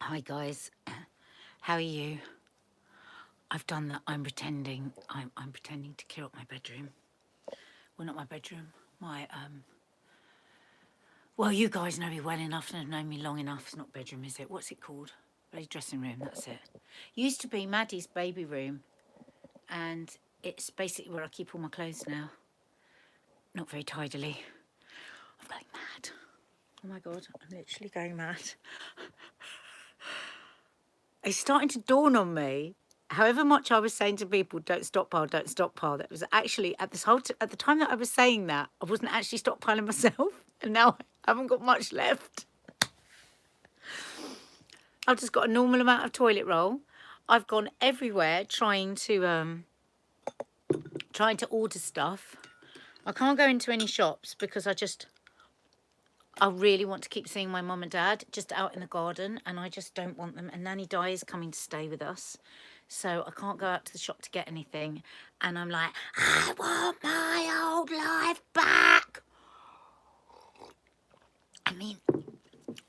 Hi guys, how are you? I've done that. I'm pretending. I'm pretending to clear up my bedroom. Well, not my bedroom. My Well, you guys know me well enough and have known me long enough. It's not bedroom, is it? What's it called? Bloody dressing room. That's it. Used to be Maddie's baby room, and it's basically where I keep all my clothes now. Not very tidily. I'm going mad. Oh my god, I'm literally going mad. It's starting to dawn on me. However much I was saying to people, don't stockpile, that was actually at the time that I was saying that, I wasn't actually stockpiling myself, and now I haven't got much left. I've just got a normal amount of toilet roll. I've gone everywhere trying to order stuff. I can't go into any shops because I really want to keep seeing my mum and dad just out in the garden, and I just don't want them. And Nanny Di is coming to stay with us, so I can't go out to the shop to get anything. And I'm like, I want my old life back. I mean,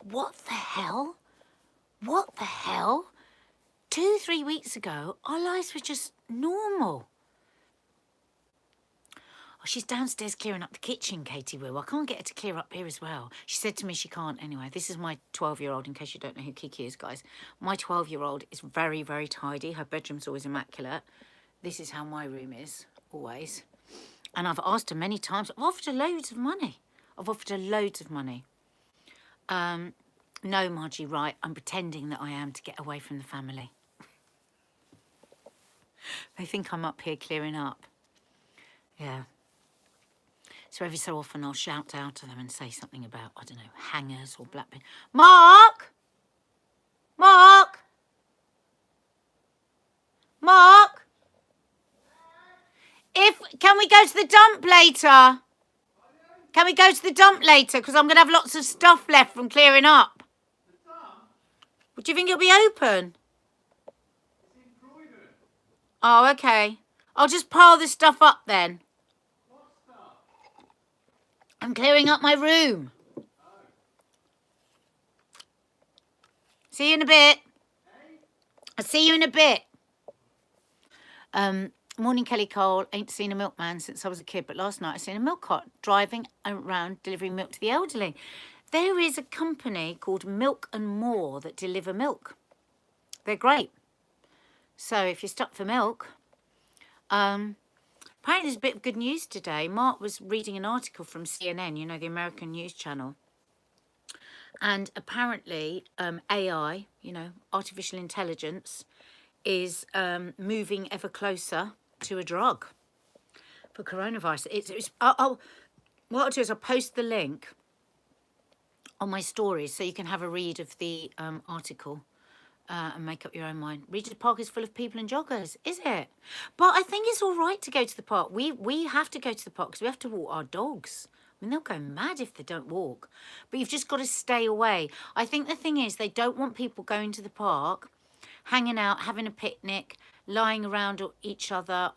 what the hell? What the hell? 2-3 weeks ago, our lives were just normal. Oh, she's downstairs clearing up the kitchen, Katie Will. I can't get her to clear up here as well. She said to me she can't anyway. This is my 12-year-old, in case you don't know who Kiki is, guys. My 12-year-old is very, very tidy. Her bedroom's always immaculate. This is how my room is, always. And I've asked her many times. I've offered her loads of money. No, Margie, right. I'm pretending that I am to get away from the family. They think I'm up here clearing up. Yeah. So every so often I'll shout out to them and say something about, I don't know, hangers or black bin. Mark! Mark! Mark! Can we go to the dump later? Can we go to the dump later? Because I'm going to have lots of stuff left from clearing up. Do you think it'll be open? Oh, okay. I'll just pile this stuff up then. I'm clearing up my room. See you in a bit. I'll see you in a bit. Morning, Kelly Cole. Ain't seen a milkman since I was a kid, but last night I seen a milk cart driving around delivering milk to the elderly. There is a company called Milk and More that deliver milk. They're great. So if you're stuck for milk, apparently there's a bit of good news today. Mark was reading an article from CNN, you know, the American news channel. And apparently AI, you know, artificial intelligence, is moving ever closer to a drug for coronavirus. What I'll do is I'll post the link on my stories so you can have a read of the article and make up your own mind. Regent's Park is full of people and joggers, is it? But I think it's all right to go to the park. We have to go to the park because we have to walk our dogs. I mean, they'll go mad if they don't walk. But you've just got to stay away. I think the thing is they don't want people going to the park, hanging out, having a picnic, lying around on each other,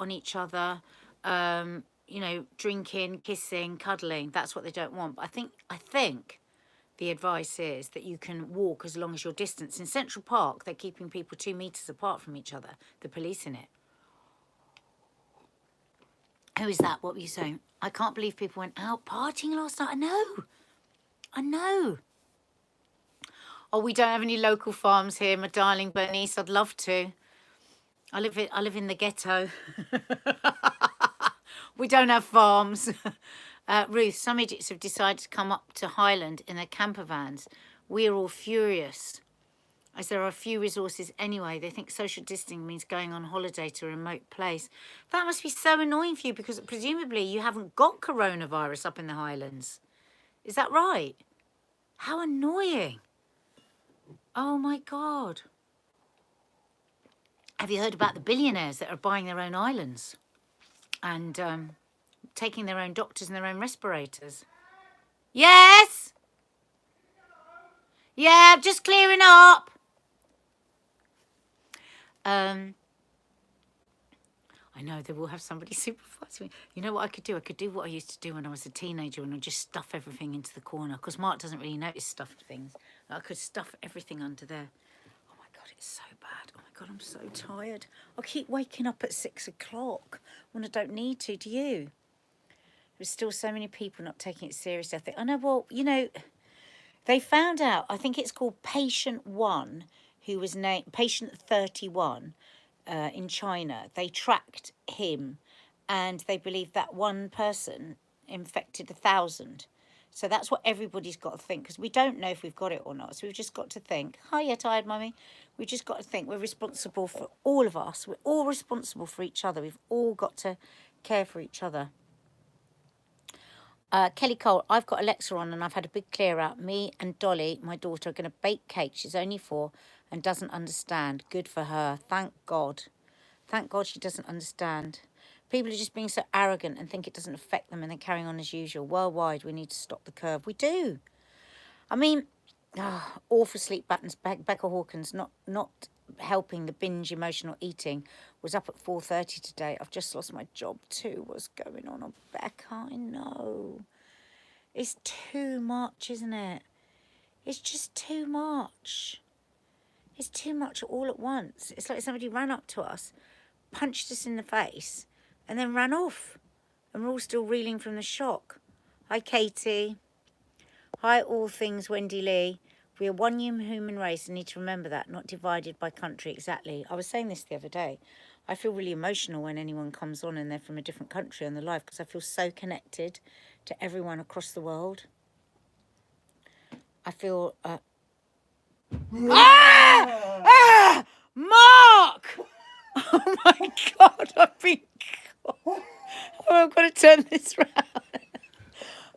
you know, drinking, kissing, cuddling. That's what they don't want. But I think the advice is that you can walk as long as your distance. In Central Park, they're keeping people 2 metres apart from each other. The police in it. Who is that? What were you saying? I can't believe people went out partying last night. I know. Oh, we don't have any local farms here, my darling Bernice. I'd love to. I live in the ghetto. We don't have farms. Ruth, some idiots have decided to come up to Highland in their camper vans. We are all furious, as there are few resources anyway. They think social distancing means going on holiday to a remote place. That must be so annoying for you because presumably you haven't got coronavirus up in the Highlands. Is that right? How annoying. Oh my God. Have you heard about the billionaires that are buying their own islands and taking their own doctors and their own respirators? Yes? Yeah, just clearing up. I know they will have somebody supervise me. You know what I could do? I could do what I used to do when I was a teenager and I'd just stuff everything into the corner because Mark doesn't really notice stuffed things. I could stuff everything under there. it's so bad. Oh my God, I'm so tired. I keep waking up at 6 o'clock when I don't need to. Do you? There's still so many people not taking it seriously. I think, I know, well, you know, they found out, I think it's called Patient 1, who was named Patient 31 in China. They tracked him and they believe that one person infected 1,000. So that's what everybody's got to think, because we don't know if we've got it or not. So we've just got to think, hiya, tired mummy. We've just got to think we're responsible for all of us. We're all responsible for each other. We've all got to care for each other. Kelly Cole, I've got Alexa on and I've had a big clear out. Me and Dolly, my daughter, are going to bake cake. She's only 4 and doesn't understand. Good for her. Thank God. Thank God she doesn't understand. People are just being so arrogant and think it doesn't affect them and they're carrying on as usual. Worldwide, we need to stop the curve. We do. I mean, awful sleep patterns. Becca Hawkins not helping the binge emotional eating. Was up at 4:30 today. I've just lost my job too. What's going on, Becca? I know. It's too much, isn't it? It's just too much. It's too much all at once. It's like somebody ran up to us, punched us in the face, and then ran off. And we're all still reeling from the shock. Hi, Katie. Hi, all things Wendy Lee. We are one human race and need to remember that, not divided by country. Exactly. I was saying this the other day. I feel really emotional when anyone comes on and they're from a different country on the live, because I feel so connected to everyone across the world. I feel... Mark! Oh my God, I've got to turn this round.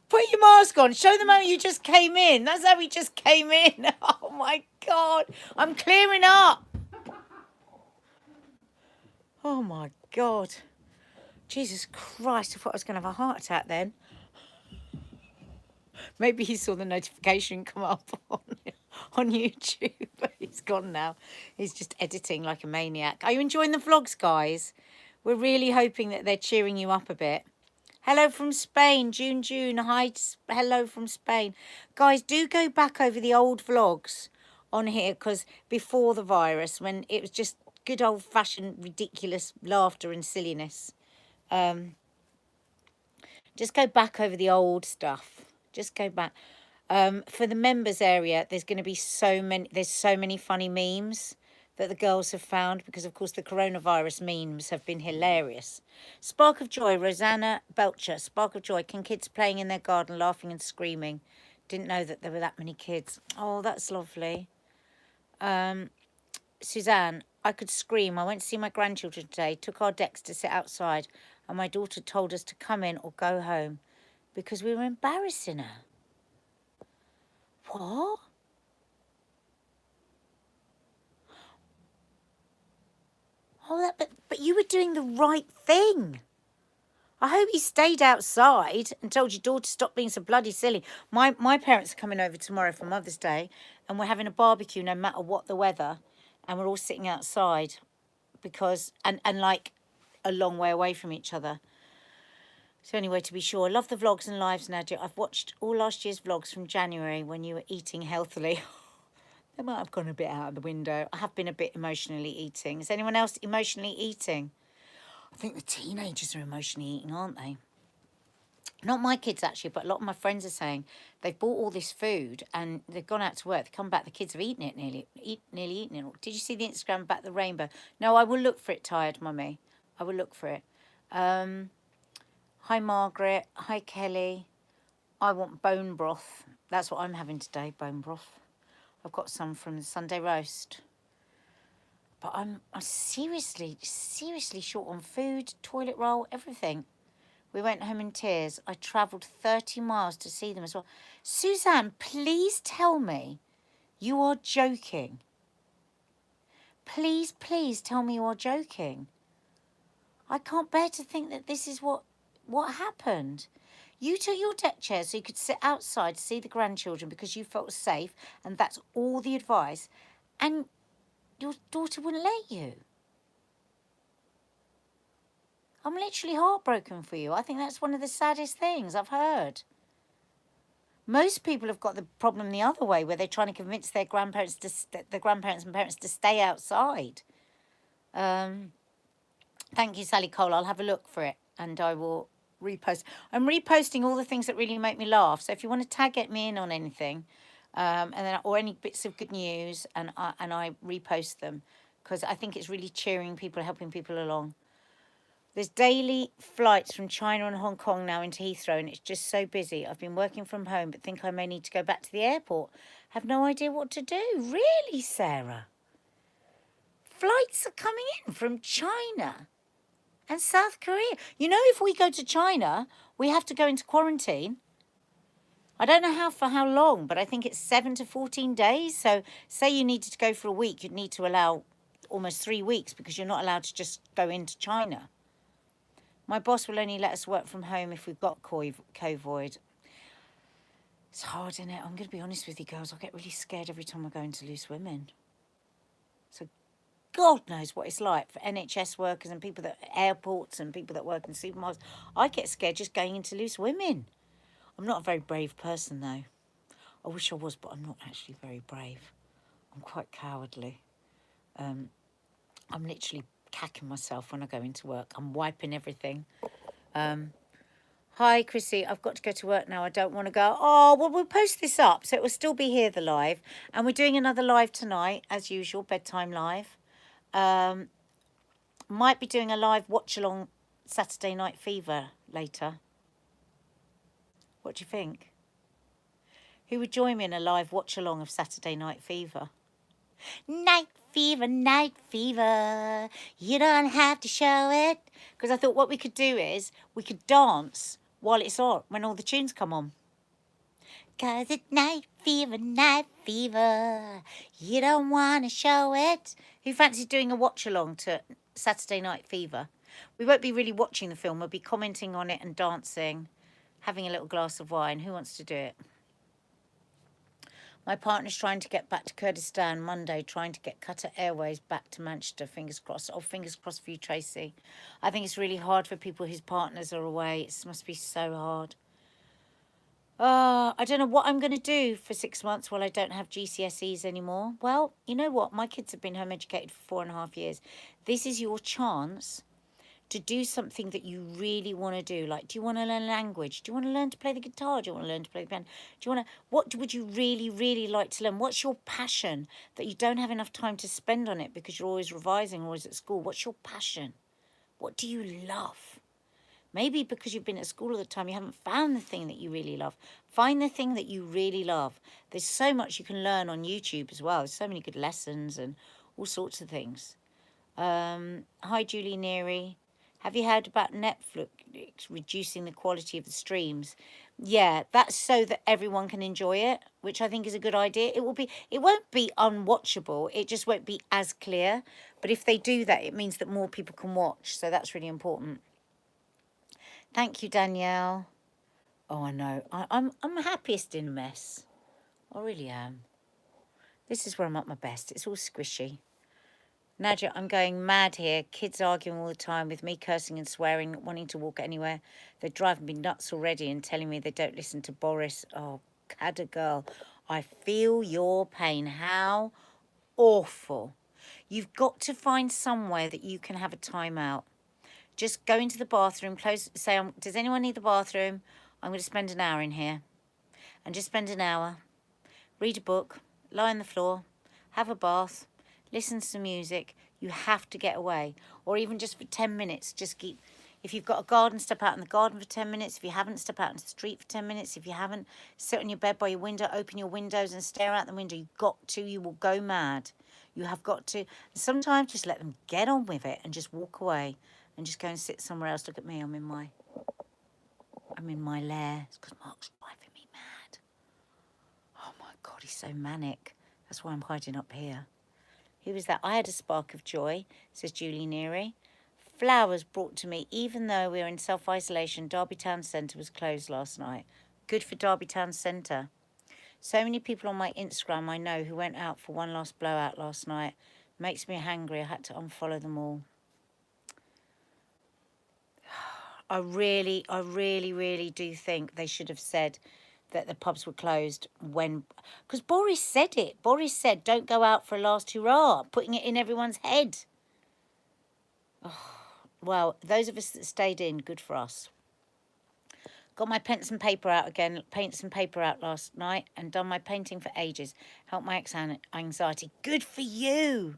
Put your mask on. Show them how you just came in. That's how we just came in. Oh my God. I'm clearing up. Oh my God. Jesus Christ. I thought I was going to have a heart attack then. Maybe he saw the notification come up on YouTube. But he's gone now. He's just editing like a maniac. Are you enjoying the vlogs, guys? We're really hoping that they're cheering you up a bit. Hello from Spain, June. Hi, hello from Spain. Guys, do go back over the old vlogs on here, because before the virus, when it was just good old-fashioned ridiculous laughter and silliness. Just go back over the old stuff. Just go back. For the members area, there's going to be so many funny memes that the girls have found, because of course the coronavirus memes have been hilarious. Spark of Joy, Rosanna Belcher. Spark of Joy. Can kids playing in their garden, laughing and screaming? Didn't know that there were that many kids. Oh, that's lovely. Suzanne, I could scream. I went to see my grandchildren today, took our decks to sit outside, and my daughter told us to come in or go home because we were embarrassing her. What? Oh, but you were doing the right thing. I hope you stayed outside and told your daughter to stop being so bloody silly. My parents are coming over tomorrow for Mother's Day, and we're having a barbecue no matter what the weather, and we're all sitting outside because and like a long way away from each other. So anyway, to be sure, love the vlogs and lives, Nadia. I've watched all last year's vlogs from January when you were eating healthily. They might have gone a bit out of the window. I have been a bit emotionally eating. Is anyone else emotionally eating? I think the teenagers are emotionally eating, aren't they? Not my kids, actually, but a lot of my friends are saying they've bought all this food and they've gone out to work. They come back, the kids have eaten it, nearly eaten it. Did you see the Instagram about the rainbow? No, I will look for it, tired mummy. I will look for it. Hi, Margaret. Hi, Kelly. I want bone broth. That's what I'm having today, bone broth. I've got some from the Sunday roast. But I'm seriously short on food, toilet roll, everything. We went home in tears. I travelled 30 miles to see them as well. Suzanne, please tell me you are joking. Please tell me you are joking. I can't bear to think that this is what happened. You took your deck chair so you could sit outside to see the grandchildren because you felt safe, and that's all the advice. And your daughter wouldn't let you. I'm literally heartbroken for you. I think that's one of the saddest things I've heard. Most people have got the problem the other way, where they're trying to convince their grandparents the grandparents and parents to stay outside. Um, Thank you, Sally Cole. I'll have a look for it and I will repost. I'm reposting all the things that really make me laugh. So if you want to tag me in on anything, and then or any bits of good news, and I repost them because I think it's really cheering people, helping people along. There's daily flights from China and Hong Kong now into Heathrow, and it's just so busy. I've been working from home, but think I may need to go back to the airport. Have no idea what to do. Really, Sarah? Flights are coming in from China and South Korea. You know, if we go to China, we have to go into quarantine. I don't know for how long, but I think it's 7 to 14 days. So say you needed to go for a week, you'd need to allow almost 3 weeks because you're not allowed to just go into China. My boss will only let us work from home if we've got COVID. It's hard, isn't it? I'm going to be honest with you, girls. I get really scared every time I go into Loose Women. So God knows what it's like for NHS workers and people that airports and people that work in supermarkets. I get scared just going into Loose Women. I'm not a very brave person, though. I wish I was, but I'm not actually very brave. I'm quite cowardly. I'm literally cacking myself when I go into work. I'm wiping everything. Hi, Chrissy. I've got to go to work now. I don't want to go. Oh, well, we'll post this up, so it will still be here, the live. And we're doing another live tonight, as usual, bedtime live. Might be doing a live watch-along Saturday Night Fever later. What do you think? Who would join me in a live watch-along of Saturday Night Fever? Night fever, you don't have to show it. Because I thought what we could do is we could dance while it's on, when all the tunes come on. 'Cause it's night fever, you don't want to show it. Who fancies doing a watch-along to Saturday Night Fever? We won't be really watching the film, we'll be commenting on it and dancing, having a little glass of wine. Who wants to do it? My partner's trying to get back to Kurdistan Monday, trying to get Qatar Airways back to Manchester. Fingers crossed. Oh, fingers crossed for you, Tracy. I think it's really hard for people whose partners are away. It must be so hard. I don't know what I'm going to do for 6 months while I don't have GCSEs anymore. Well, you know what? My kids have been home educated for 4.5 years. This is your chance to do something that you really want to do. Like, do you want to learn language? Do you want to learn to play the guitar? Do you want to learn to play the piano? Do you want to, what would you really, really like to learn? What's your passion that you don't have enough time to spend on it because you're always revising or always at school? What's your passion? What do you love? Maybe because you've been at school all the time, you haven't found the thing that you really love. Find the thing that you really love. There's so much you can learn on YouTube as well. There's so many good lessons and all sorts of things. Hi, Julie Neary. Have you heard about Netflix reducing the quality of the streams? Yeah, that's so that everyone can enjoy it, which I think is a good idea. It won't be unwatchable. It just won't be as clear. But if they do that, it means that more people can watch. So that's really important. Thank you, Danielle. Oh, I know. I'm happiest in a mess. I really am. This is where I'm at my best. It's all squishy. Nadia, I'm going mad here. Kids arguing all the time with me cursing and swearing, not wanting to walk anywhere. They're driving me nuts already and telling me they don't listen to Boris. Oh, Cadder girl, I feel your pain. How awful. You've got to find somewhere that you can have a timeout. Just go into the bathroom, say, does anyone need the bathroom? I'm going to spend an hour in here. And just spend an hour. Read a book, lie on the floor, have a bath, listen to some music. You have to get away. Or even just for 10 minutes, just keep... If you've got a garden, step out in the garden for 10 minutes. If you haven't, step out in the street for 10 minutes. If you haven't, sit on your bed by your window, open your windows and stare out the window. You've got to. You will go mad. You have got to. Sometimes just let them get on with it and just walk away and just go and sit somewhere else. Look at me. I'm in my lair. It's because Mark's driving me mad. Oh, my God. He's so manic. That's why I'm hiding up here. Who was that? I had a spark of joy, says Julie Neary. Flowers brought to me, even though we were in self-isolation. Derby Town Centre was closed last night. Good for Derby Town Centre. So many people on my Instagram I know who went out for one last blowout last night. Makes me hangry. I had to unfollow them all. I really do think they should have said that the pubs were closed when, because Boris said it. Boris said, don't go out for a last hurrah, putting it in everyone's head. Oh, well, those of us that stayed in, good for us. Got my pens and paper out again, paints and paper out last night, and done my painting for ages. Helped my anxiety. Good for you.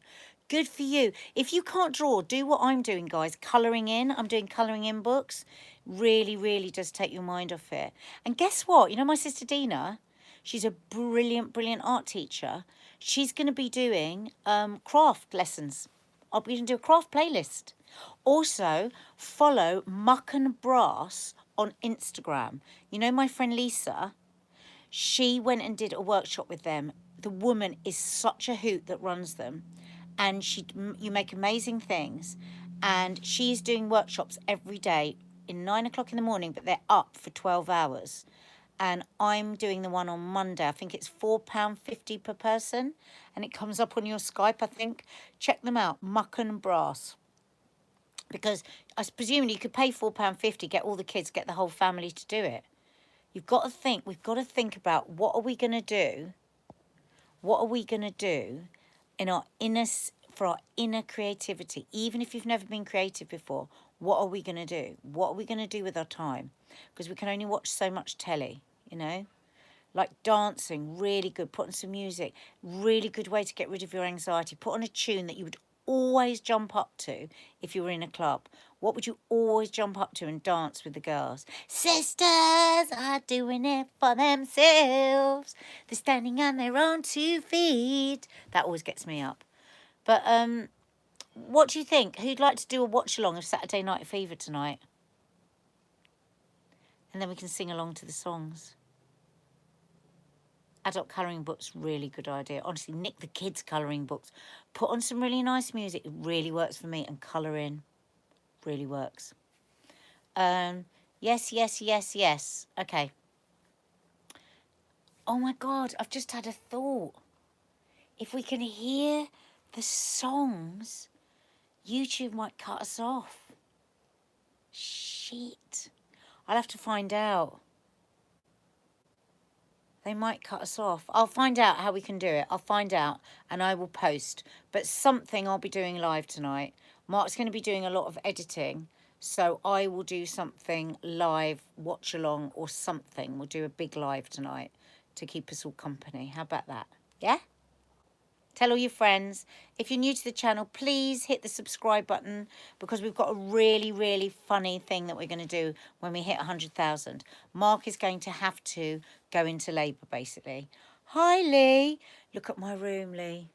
Good for you. If you can't draw, do what I'm doing, guys. Colouring in. I'm doing colouring in books. Really, really does take your mind off it. And guess what? You know my sister Dina? She's a brilliant, brilliant art teacher. She's going to be doing craft lessons. I'll be going to do a craft playlist. Also, follow Muck and Brass on Instagram. You know my friend Lisa? She went and did a workshop with them. The woman is such a hoot that runs them. And you make amazing things. And she's doing workshops every day in 9 o'clock in the morning, but they're up for 12 hours. And I'm doing the one on Monday. I think it's £4.50 per person. And it comes up on your Skype, I think. Check them out, Muck and Brass. Because I presume you could pay £4.50, get all the kids, get the whole family to do it. You've got to think, we've got to think about what are we going to do? What are we going to do in our for our inner creativity? Even if you've never been creative before, what are we going to do? What are we going to do with our time? Because we can only watch so much telly, you know? Like dancing, really good. Put on some music, really good way to get rid of your anxiety. Put on a tune that you would always jump up to if you were in a club. What would you always jump up to and dance with the girls? Sisters are doing it for themselves. They're standing on their own 2 feet. That always gets me up. But what do you think? Who'd like to do a watch along of Saturday Night Fever tonight? And then we can sing along to the songs. Adult colouring books, really good idea. Honestly, nick the kids' colouring books. Put on some really nice music. It really works for me. And colour in. Really works. Yes, yes, yes, yes. Okay. Oh my God, I've just had a thought. If we can hear the songs, YouTube might cut us off. Shit. I'll have to find out. They might cut us off. I'll find out how we can do it. I'll find out and I will post. But something I'll be doing live tonight. Mark's going to be doing a lot of editing. So I will do something live, watch along or something. We'll do a big live tonight to keep us all company. How about that? Yeah? Tell all your friends. If you're new to the channel, please hit the subscribe button because we've got a really, really funny thing that we're going to do when we hit 100,000. Mark is going to have to go into labour, basically. Hi, Lee. Look at my room, Lee.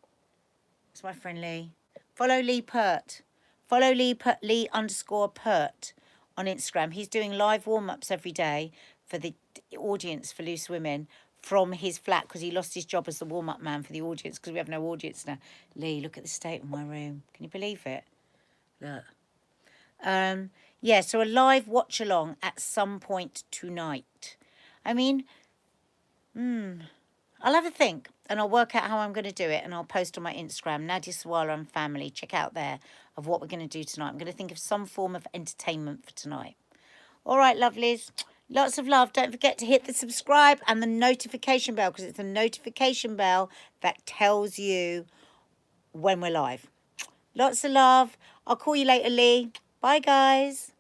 It's my friend Lee. Follow Lee Pert. Follow Lee_Pert on Instagram. He's doing live warm-ups every day for the audience for Loose Women from his flat because he lost his job as the warm-up man for the audience because we have no audience now. Lee, look at the state of my room. Can you believe it? Look. Yeah, so a live watch-along at some point tonight. I mean, I'll have a think and I'll work out how I'm going to do it and I'll post on my Instagram, Nadia Sawalha and Family. Check out there of what we're going to do tonight. I'm going to think of some form of entertainment for tonight. All right, lovelies. Lots of love. Don't forget to hit the subscribe and the notification bell because it's the notification bell that tells you when we're live. Lots of love. I'll call you later, Lee. Bye, guys.